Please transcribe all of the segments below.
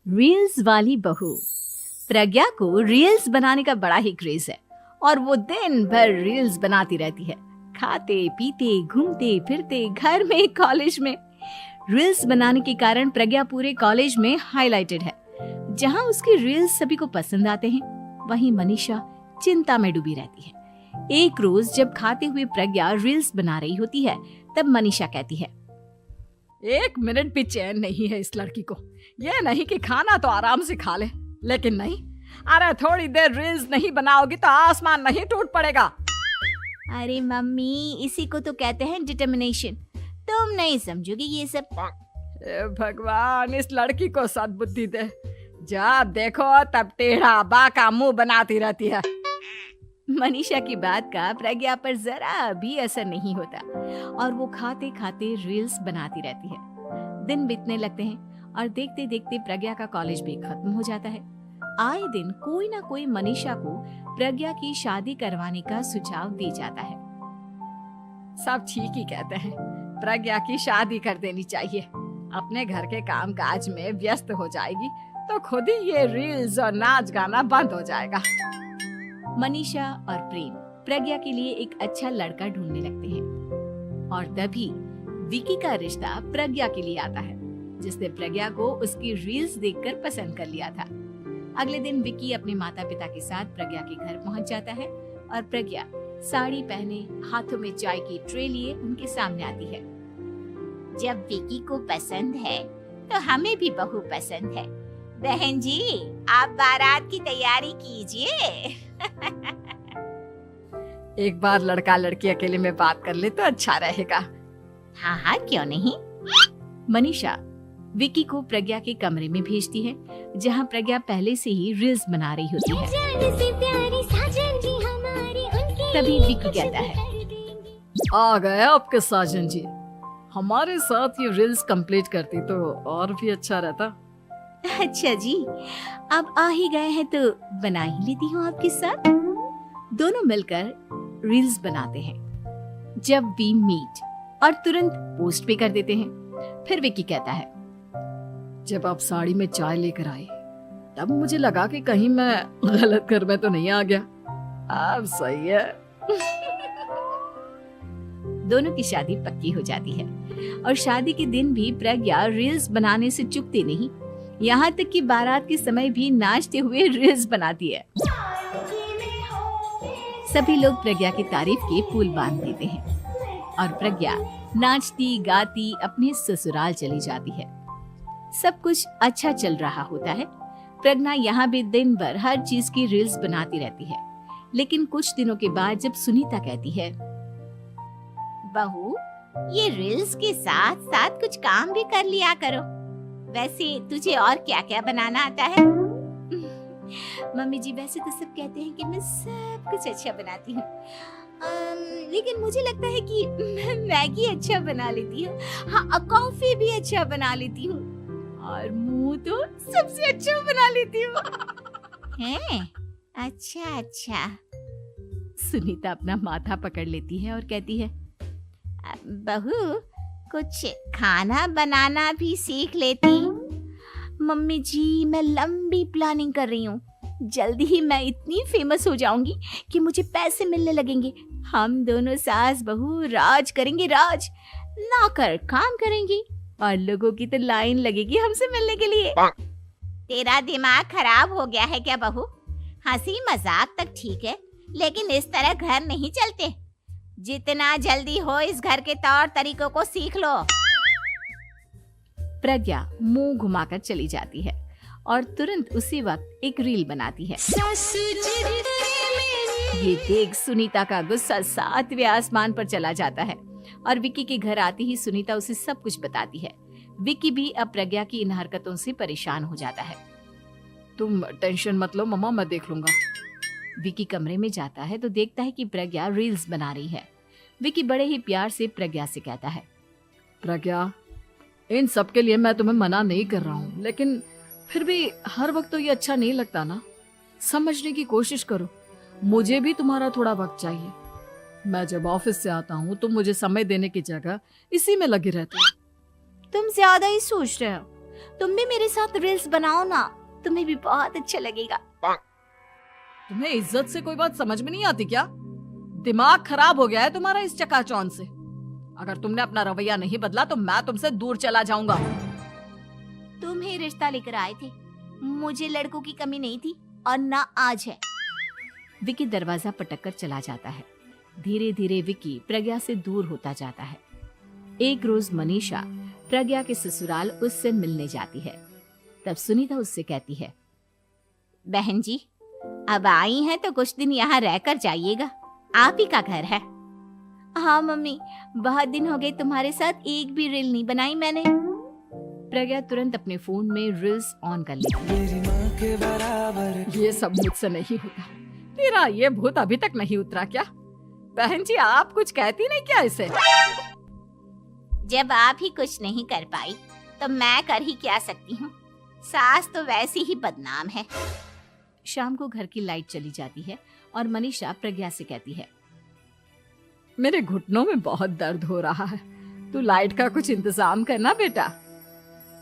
Reels वाली बहू। प्रज्ञा को रील्स बनाने का बड़ा ही क्रेज है और वो दिन भर रील्स बनाती रहती है। खाते पीते घूमते फिरते घर में कॉलेज में रील्स बनाने के कारण प्रज्ञा पूरे कॉलेज में हाईलाइटेड है। जहां उसकी रील्स सभी को पसंद आते हैं, वहीं मनीषा चिंता में डूबी रहती है। एक रोज जब खाते हुए प्रज्ञा रील्स बना रही होती है, तब मनीषा कहती है, एक मिनट भी चैन नहीं है इस लड़की को। ये नहीं कि खाना तो आराम से खा ले, लेकिन नहीं, अरे थोड़ी देर रील्स नहीं बनाओगी तो आसमान नहीं टूट पड़ेगा। अरे मम्मी, इसी को तो कहते हैं डिटर्मिनेशन। तुम नहीं समझोगी ये सब। भगवान, इस लड़की को सद्बुद्धि दे। जब देखो तब टेढ़ा बाका मुंह बनाती रहती है। मनीषा की बात का प्रज्ञा पर जरा भी असर नहीं होता और वो खाते खाते रील्स बनाती रहती है। दिन बीतने लगते हैं और देखते देखते प्रज्ञा का कॉलेज भी खत्म हो जाता है। आए दिन कोई ना कोई मनीषा को प्रज्ञा की शादी करवाने का सुझाव दे जाता है। सब ठीक ही कहते हैं, प्रज्ञा की शादी कर देनी चाहिए। अपने घर के काम काज में व्यस्त हो जाएगी तो खुद ही ये रील्स और नाच गाना बंद हो जाएगा। मनीषा और प्रेम प्रज्ञा के लिए एक अच्छा लड़का ढूंढने लगते हैं और तभी विकी का रिश्ता प्रज्ञा के लिए आता है, जिसने प्रज्ञा को उसकी रील्स देखकर पसंद कर लिया था। अगले दिन विकी अपने माता पिता के साथ प्रज्ञा के घर पहुंच जाता है और प्रज्ञा साड़ी पहने हाथों में चाय की ट्रे लिए उनके सामने आती है। जब विकी को पसंद है तो हमें भी बहू पसंद है। बहन जी, आप बारात की तैयारी कीजिए। एक बार लड़का लड़की अकेले में बात कर ले तो अच्छा रहेगा। हाँ हाँ, क्यों नहीं। मनीषा विकी को प्रज्ञा के कमरे में भेजती है, जहां प्रज्ञा पहले से ही रील्स बना रही होती है। तभी विकी कहता है, आ गए आपके साजन जी। हमारे साथ ये रील्स कंप्लीट करती तो और भी अच्छा रहता। अच्छा जी, अब आ ही गए हैं तो बना ही लेती हूँ आपके साथ। दोनों मिलकर रील्स बनाते हैं। जब वी मीट और तुरंत पोस्ट भी कर देते हैं। फिर विकी कहता है, जब आप साड़ी में चाय लेकर आए तब मुझे लगा कि कहीं मैं गलत घर में तो नहीं आ गया। अब सही है। दोनों की शादी पक्की हो जाती है और शादी के दिन भी प्रज्ञा रील्स बनाने से चूकती नहीं। यहाँ तक कि बारात के समय भी नाचते हुए रील्स बनाती है। सभी लोग प्रज्ञा की तारीफ के पुल बांध देते हैं और प्रज्ञा नाचती गाती अपने ससुराल चली जाती है। सब कुछ अच्छा चल रहा होता है। प्रज्ञा यहाँ भी दिन भर हर चीज की रील्स बनाती रहती है। लेकिन कुछ दिनों के बाद जब सुनीता कहती है, बहू, ये रील्स के साथ साथ कुछ काम भी कर लिया करो। वैसे तुझे और क्या क्या बनाना आता है? मम्मी जी, वैसे तो सब कहते हैं कि मैं सब कुछ अच्छा बनाती हूँ, लेकिन मुझे लगता है कि मैं मैगी अच्छा बना लेती हूँ। हाँ, कॉफी भी अच्छा बना लेती हूँ और मुंह तो सबसे अच्छा बना लेती हूँ। हैं? अच्छा अच्छा। सुनीता अपना माथा पकड़ लेती है और कहती है, बहू, कुछ खाना बनाना भी सीख लेती। मम्मी जी, मैं लंबी प्लानिंग कर रही हूँ। जल्दी ही मैं इतनी फेमस हो जाऊंगी कि मुझे पैसे मिलने लगेंगे। हम दोनों सास बहू राज करेंगे, राज। नौकर काम करेंगी और लोगों की तो लाइन लगेगी हमसे मिलने के लिए। तेरा दिमाग खराब हो गया है क्या बहू? हंसी मजाक तक ठीक है, लेकिन इस तरह घर नहीं चलते। जितना जल्दी हो इस घर के तौर तरीकों को सीख लो। प्रज्ञा मुंह घुमाकर चली जाती है और तुरंत उसी वक्त एक रील बनाती है। ये देख सुनीता का गुस्सा 7वें आसमान पर चला जाता है और विकी के घर आती ही सुनीता उसे सब कुछ बताती है। विकी भी अब प्रज्ञा की इन हरकतों से परेशान हो जाता है। तुम टेंशन मत लो मम्मा, मैं देख लूंगा। विकी कमरे में जाता है तो देखता है कि प्रज्ञा रील्स बना रही है। विकी बड़े ही प्यार से प्रज्ञा से कहता है, प्रज्ञा, इन सब के लिए मैं तुम्हें मना नहीं कर रहा हूँ, लेकिन फिर भी हर वक्त तो ये अच्छा नहीं लगता ना। समझने की कोशिश करो, मुझे भी तुम्हारा थोड़ा वक्त चाहिए। मैं जब ऑफिस से आता हूँ तो मुझे समय देने की जगह इसी में लगी रहती है। तुम ज्यादा ही सोच रहे हो। तुम भी मेरे साथ रील्स बनाओ ना, तुम्हें भी बहुत अच्छा लगेगा। तुम्हें इज्जत से कोई बात समझ में नहीं आती क्या? दिमाग खराब हो गया है तुम्हारा इस चकाचौंध से। अगर तुमने अपना रवैया नहीं बदला तो मैं तुमसे दूर चला जाऊंगा। तुम ही रिश्ता लेकर आए थे, मुझे लड़कों की कमी नहीं थी और ना आज है। विकी दरवाजा पटक कर चला जाता है। धीरे धीरे विकी प्रज्ञा से दूर होता जाता है। एक रोज मनीषा प्रज्ञा के ससुराल उससे मिलने जाती है। तब सुनीता उससे कहती है, बहन जी, अब आई हैं तो कुछ दिन यहाँ रहकर जाइएगा, आप ही का घर है। हाँ मम्मी, बहुत दिन हो गए तुम्हारे साथ एक भी रील नहीं बनाई मैंने। प्रज्ञा तुरंत अपने फोन में रील्स ऑन कर लेती है। ये सब मुझसे नहीं होगा। तेरा ये भूत अभी तक नहीं उतरा क्या? बहन जी, आप कुछ कहती नहीं क्या इसे? जब आप ही कुछ नहीं कर पाई तो मैं कर ही क्या सकती हूँ। सास तो वैसी ही बदनाम है। शाम को घर की लाइट चली जाती है और मनीषा प्रज्ञा से कहती है, मेरे घुटनों में बहुत दर्द हो रहा है, तू लाइट का कुछ इंतजाम करना बेटा।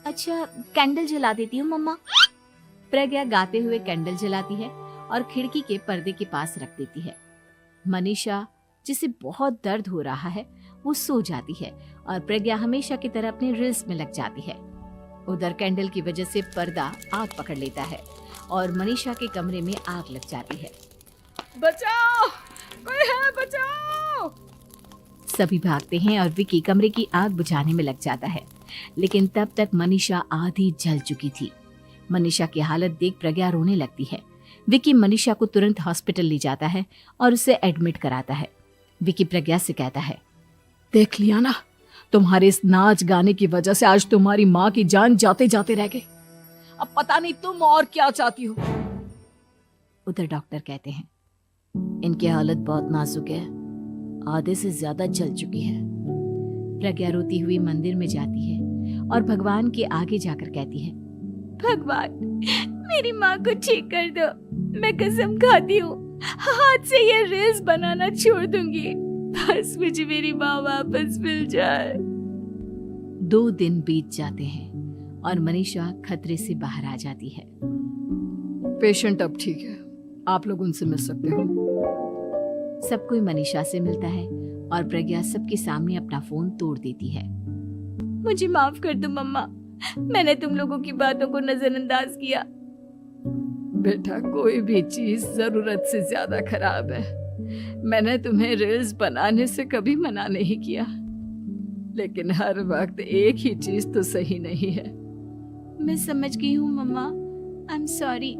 अच्छा, कैंडल जला देती हूँ मम्मा। प्रज्ञा गाते हुए कैंडल जलाती है और खिड़की के पर्दे के पास रख देती है। मनीषा, जिसे बहुत दर्द हो रहा है, वो सो जाती है और प्रज्ञा हमेशा की तरह अपने रील्स में लग जाती है। उधर कैंडल की वजह से पर्दा आग पकड़ लेता है और मनीषा के कमरे में आग लग जाती है। बचाओ, कोई है, बचाओ। सभी भागते हैं और विकी कमरे की आग बुझाने में लग जाता है, लेकिन तब तक मनीषा आधी जल चुकी थी। मनीषा की हालत देख प्रज्ञा रोने लगती है। विकी मनीषा को तुरंत हॉस्पिटल ले जाता है और उसे एडमिट कराता है। विकी प्रज्ञा से कहता है, देख लिया ना, तुम्हारे इस नाच गाने की वजह से आज तुम्हारी माँ की जान जाते जाते रह गई। अब पता नहीं तुम और क्या चाहती हो। उधर डॉक्टर कहते हैं, इनकी हालत बहुत नाजुक है, आधे से ज्यादा जल चुकी है। प्रज्ञा रोती हुई मंदिर में जाती है और भगवान के आगे जाकर कहती है, भगवान, मेरी माँ को ठीक कर दो। मैं कसम खाती हूँ, हाथ से ये रील्स बनाना छोड़ दूंगी। बस मुझे मेरी माँ वापस मिल जाए। 2 दिन बीत जाते हैं और मनीषा खतरे से बाहर आ जाती है। पेशेंट अब ठीक है, आप लोग उनसे मिल सकते हो। सब कोई मनीषा से मिलता है और प्रज्ञा सबके सामने अपना फोन तोड़ देती है। मुझे माफ कर दो मम्मा, मैंने तुम लोगों की बातों को नजरअंदाज किया। बेटा, कोई भी चीज जरूरत से ज्यादा खराब है। मैंने तुम्हें रील्स बनाने से कभी मना नहीं किया, लेकिन हर वक्त एक ही चीज तो सही नहीं है। मैं समझ गई हूँ मम्मा, आई एम सॉरी।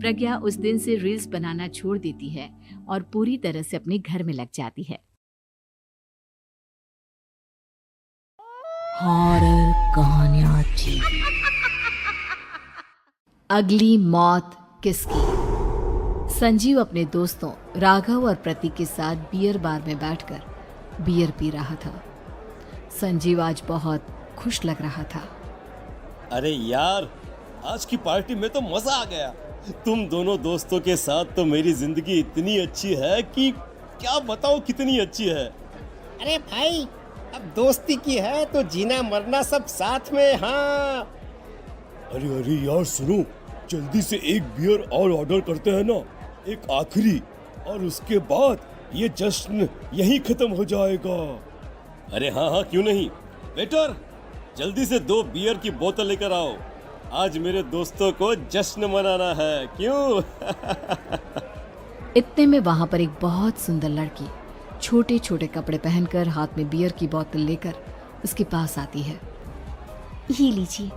प्रज्ञा उस दिन से रील्स बनाना छोड़ देती है और पूरी तरह से अपने घर में लग जाती है। हॉरर कहानियां थी। अगली मौत किसकी? संजीव अपने दोस्तों राघव और प्रतीक के साथ बियर बार में बैठकर बियर पी रहा था। संजीव आज बहुत खुश लग रहा था। अरे यार, आज की पार्टी में तो मजा आ गया। तुम दोनों दोस्तों के साथ तो मेरी जिंदगी इतनी अच्छी है कि क्या बताओ कितनी अच्छी है। अरे भाई, अब दोस्ती की है तो जीना मरना सब साथ में। हाँ, अरे अरे यार सुनो, जल्दी से एक बियर और ऑर्डर करते हैं ना, एक आखिरी, और उसके बाद ये जश्न यहीं खत्म हो जाएगा। अरे हाँ हाँ, क्यों नहीं। वेटर, जल्दी से 2 बियर की बोतल लेकर आओ, आज मेरे दोस्तों को जश्न मनाना है। क्यों? इतने में वहां पर एक बहुत सुंदर लड़की छोटे छोटे कपड़े पहनकर हाथ में बियर की बोतल लेकर उसके पास आती है। ये लीजिए,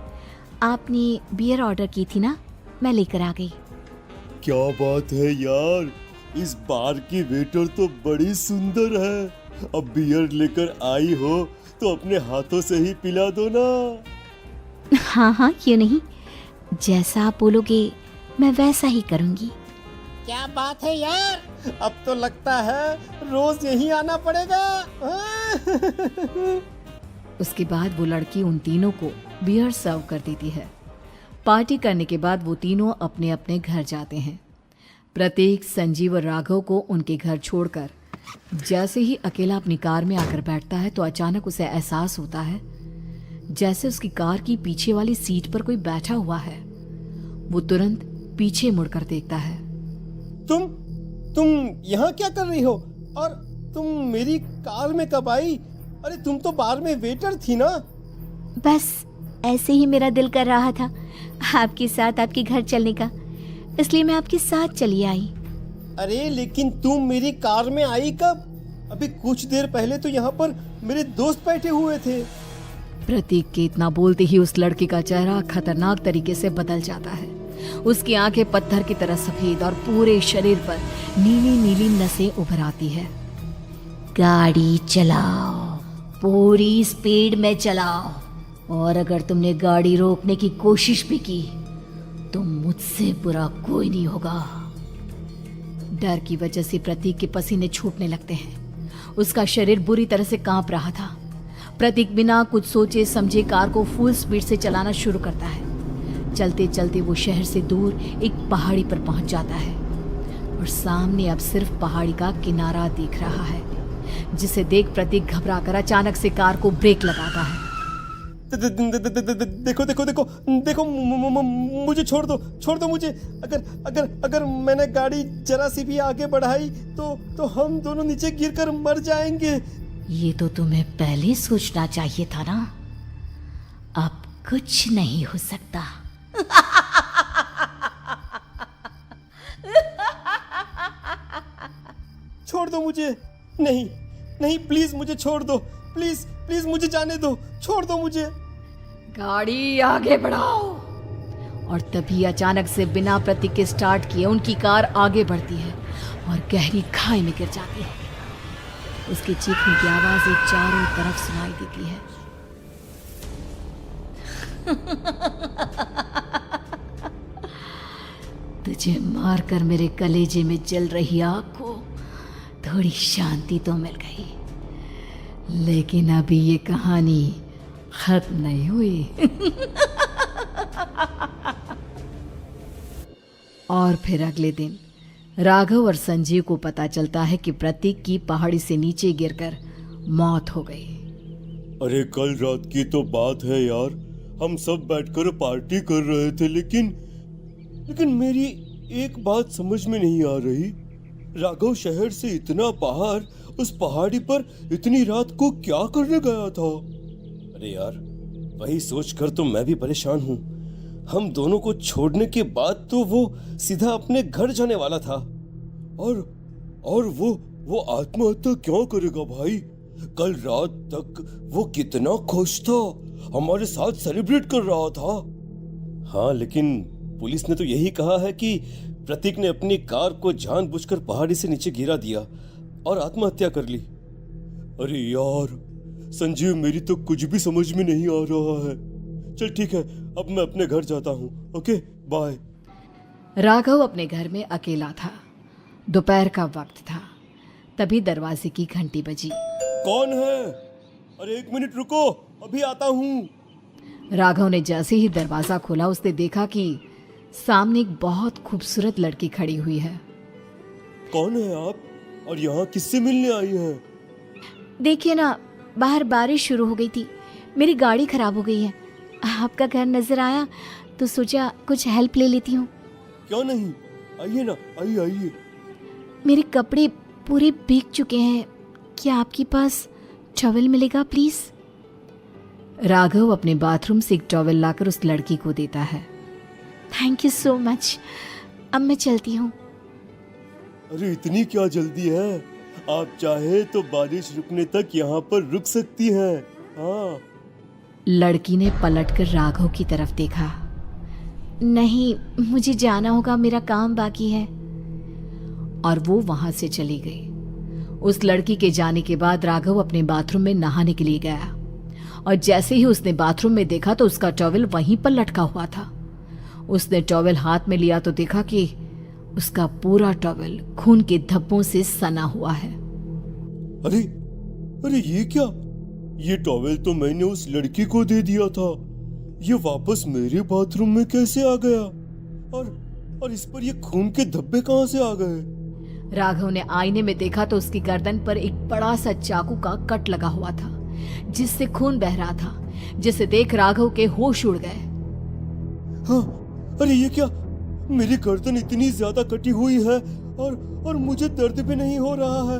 आपने बियर ऑर्डर की थी ना, मैं लेकर आ गई। क्या बात है यार, इस बार की वेटर तो बड़ी सुंदर है। अब बियर लेकर आई हो तो अपने हाथों से ही पिला दो ना। हाँ हाँ, क्यों नहीं, जैसा आप बोलोगे मैं वैसा ही करूंगी। क्या बात है यार, अब तो लगता है रोज यहीं आना पड़ेगा। उसके बाद वो लड़की उन तीनों को बियर सर्व कर देती है। पार्टी करने के बाद वो तीनों अपने अपने घर जाते हैं। प्रतीक, संजीव और राघव को उनके घर छोड़कर जैसे ही अकेला अपनी कार में आकर बैठता है तो अचानक उसे एहसास होता है जैसे उसकी कार की पीछे वाली सीट पर कोई बैठा हुआ है। वो तुरंत पीछे मुड़कर देखता है। तुम यहाँ क्या कर रही हो? और तुम मेरी कार में कब आई? अरे तुम तो बार में वेटर थी ना? बस ऐसे ही मेरा दिल कर रहा था आपके साथ आपके घर चलने का, इसलिए मैं आपके साथ चली आई। अरे लेकिन तुम मेरी कार में आई कब? अभी कुछ देर पहले तो यहाँ पर मेरे दोस्त बैठे हुए थे। प्रतीक के इतना बोलते ही उस लड़के का चेहरा खतरनाक तरीके से बदल जाता है। उसकी आंखें पत्थर की तरह सफेद और पूरे शरीर पर नीली नीली नसें उभर आती है। गाड़ी चलाओ, पूरी स्पीड में चलाओ, और अगर तुमने गाड़ी रोकने की कोशिश भी की तो मुझसे बुरा कोई नहीं होगा। डर की वजह से प्रतीक के पसीने छूटने लगते हैं। उसका शरीर बुरी तरह से कांप रहा था। प्रतीक बिना कुछ सोचे समझे कार को फुल स्पीड से चलाना शुरू करता है। चलते चलते वो शहर से दूर एक पहाड़ी पर पहुंच जाता है और सामने अब सिर्फ पहाड़ी का किनारा दिख रहा है, जिसे देख प्रतीक घबराकर अचानक से कार को ब्रेक लगाता है। देखो देखो देखो देखो, मुझे छोड़ दो मुझे। अगर मैंने गाड़ी जरा सी भी आगे बढ़ाई तो हम दोनों नीचे गिरकर मर जाएंगे। ये तो तुम्हें पहले सोचना चाहिए था ना। अब कुछ नहीं हो सकता। छोड़ दो मुझे। नहीं प्लीज मुझे छोड़ दो। प्लीज मुझे जाने दो। छोड़ दो मुझे। गाड़ी आगे बढ़ाओ। और तभी अचानक से बिना प्रतीक के स्टार्ट किए उनकी कार आगे बढ़ती है और गहरी खाई में गिर जाती है। उसके चीखने की आवाजें चारों तरफ सुनाई देती है। तुझे मारकर मेरे कलेजे में जल रही आग को थोड़ी शांति तो मिल गई, लेकिन अभी ये कहानी खत्म नहीं हुई। और फिर अगले दिन राघव और संजीव को पता चलता है कि प्रतीक की पहाड़ी से नीचे गिरकर मौत हो गई। अरे कल रात की तो बात है यार, हम सब बैठकर पार्टी कर रहे थे, लेकिन मेरी एक बात समझ में नहीं आ रही। राघव शहर से इतना बाहर उस पहाड़ी पर इतनी रात को क्या करने गया था? अरे यार, वही सोचकर तो मैं भी परेशान हूँ। हम दोनों को छोड़ने के बाद तो वो सीधा अपने घर जाने वाला था, और वो आत्महत्या क्यों करेगा भाई? कल रात तक वो कितना खुश था, हमारे साथ सेलिब्रेट कर रहा था। हाँ, लेकिन पुलिस ने तो यही कहा है कि प्रतीक ने अपनी कार को जानबूझकर पहाड़ी से नीचे गिरा दिया और आत्महत्या कर ली। अरे यार संजीव, मेरी तो कुछ भी समझ में नहीं आ रहा है। चल ठीक है, अब मैं अपने घर जाता हूँ। Okay bye. राघव अपने घर में अकेला था। दोपहर का वक्त था। तभी दरवाजे की घंटी बजी। कौन है? अरे 1 मिनट रुको, अभी आता हूँ। राघव ने जैसे ही दरवाजा खोला उसने देखा कि सामने एक बहुत खूबसूरत लड़की खड़ी हुई है। कौन है आप और यहाँ किससे मिलने आई हैं? देखिए ना, बाहर बारिश शुरू हो गई थी, मेरी गाड़ी खराब हो गई है। आपका घर नजर आया तो सोचा कुछ हेल्प ले लेती हूँ। क्यों नहीं, आइए ना, आइए। मेरे कपड़े पूरे भीग चुके हैं, क्या आपके पास टॉवल मिलेगा प्लीज? राघव अपने बाथरूम से एक टॉवल लाकर उस लड़की को देता है। Thank you so much. अब मैं चलती हूँ। अरे इतनी क्या जल्दी है? आप चाहे तो बारिश रुकने तक यहाँ पर रुक सकती हैं। हाँ। लड़की ने पलटकर राघव की तरफ देखा। नहीं, मुझे जाना होगा, मेरा काम बाकी है। और वो वहां से चली गई। उस लड़की के जाने के बाद राघव अपने बाथरूम में नहाने के लिए गया और जैसे ही उसने बाथरूम में देखा तो उसका टॉवल वहीं पर लटका हुआ था। उसने टॉवल हाथ में लिया तो देखा कि उसका पूरा टॉवल खून के धब्बों से सना हुआ है। अरे ये क्या? ये टॉवल तो मैंने उस लड़की को दे दिया था। ये वापस मेरे बाथरूम में कैसे आ गया? और इस पर ये खून के धब्बे कहां से आ गए? राघव ने आईने में देखा तो उसकी गर्दन पर एक बड़ा सा चाकू का कट लगा हुआ था, जिससे खून बह रहा था। जिसे देख राघव के होश उड़ गए। हाँ, अरे ये क्या, मेरी गर्दन इतनी ज्यादा कटी हुई है और मुझे दर्द भी नहीं हो रहा है।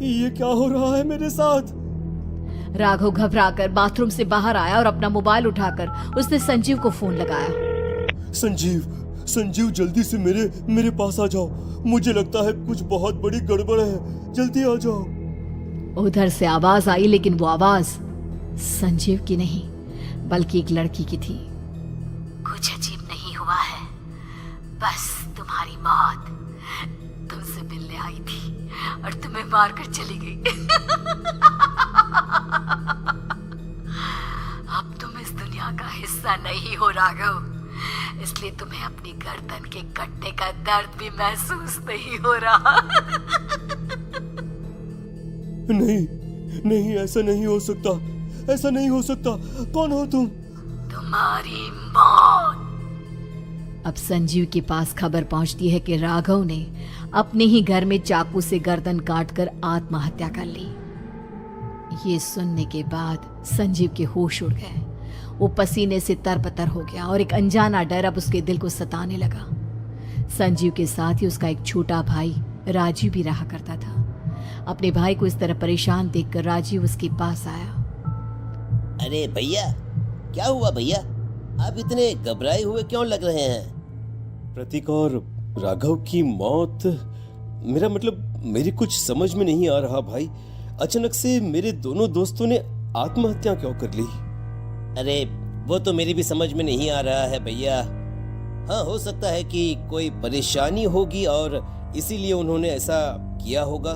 ये क्या हो रहा है मेरे साथ? राघव घबराकर बाथरूम से बाहर आया और अपना मोबाइल उठाकर उसने संजीव को फोन लगाया। संजीव जल्दी से मेरे पास आ जाओ। मुझे लगता है कुछ बहुत बड़ी गड़बड़ है, जल्दी आ जाओ। उधर से आवाज आई, लेकिन वो आवाज संजीव की नहीं बल्कि एक लड़की की थी। कुछ अजीब नहीं हुआ है, बस तुम्हारी मौत तुमसे मिलने आई थी और तुम्हें मारकर चली गई। अब तुम इस दुनिया का हिस्सा नहीं हो राघव, इसलिए तुम्हें अपनी गर्दन के कटने का दर्द भी महसूस नहीं हो रहा। नहीं, ऐसा नहीं हो सकता, ऐसा नहीं हो सकता। कौन हो तुम? तुम्हारी मौत। अब संजीव के पास खबर पहुंचती है कि राघव ने अपने ही घर में चाकू से गर्दन काटकर आत्महत्या कर ली। ये सुनने के बाद संजीव के होश उड़ गए। वो पसीने से तरबतर हो गया और एक अनजाना डर अब उसके दिल को सताने लगा। संजीव के साथ ही उसका एक छोटा भाई राजीव भी रहा करता था। अपने भाई को इस तरह परेशान देखकर राजीव उसके पास आया। अरे भैया, क्या हुआ भैया? आप इतने घबराए हुए क्यों लग रहे हैं? प्रतीक और राघव की मौत, मेरा मतलब मेरी कुछ समझ में नहीं आ रहा भाई। अचानक से मेरे दोनों दोस्तों ने आत्महत्या क्यों कर ली? अरे वो तो मेरी भी समझ में नहीं आ रहा है भैया। हाँ, हो सकता है कि कोई परेशानी होगी और इसीलिए उन्होंने ऐसा किया होगा।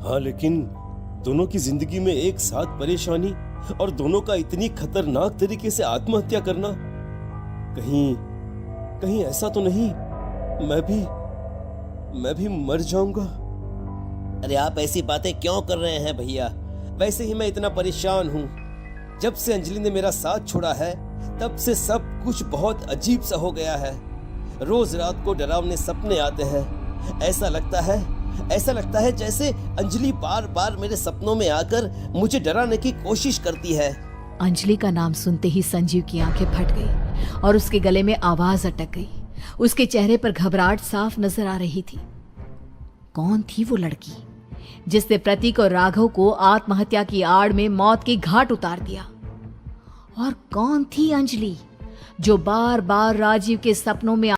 हाँ, लेकिन दोनों की जिंदगी में एक साथ परेशानी और दोनों का इतनी खतरनाक तरीके से आत्महत्या करना, कहीं ऐसा तो नहीं मैं भी मर जाऊंगा? अरे आप ऐसी बातें क्यों कर रहे हैं भैया? वैसे ही मैं इतना परेशान हूँ। जब से अंजलि ने मेरा साथ छोड़ा है तब से सब कुछ बहुत अजीब सा हो गया है। रोज रात को डरावने सपने आते हैं। ऐसा लगता है जैसे अंजलि बार बार मेरे सपनों में आकर मुझे डराने की कोशिश करती है। अंजलि का नाम सुनते ही संजीव की आंखें फट गई और उसके गले में आवाज अटक गई। उसके चेहरे पर घबराहट साफ नजर आ रही थी। कौन थी वो लड़की जिसने प्रतीक और राघव को आत्महत्या की आड़ में मौत की घाट उतार दिया? और कौन थी अंजलि जो बार बार राजीव के सपनों में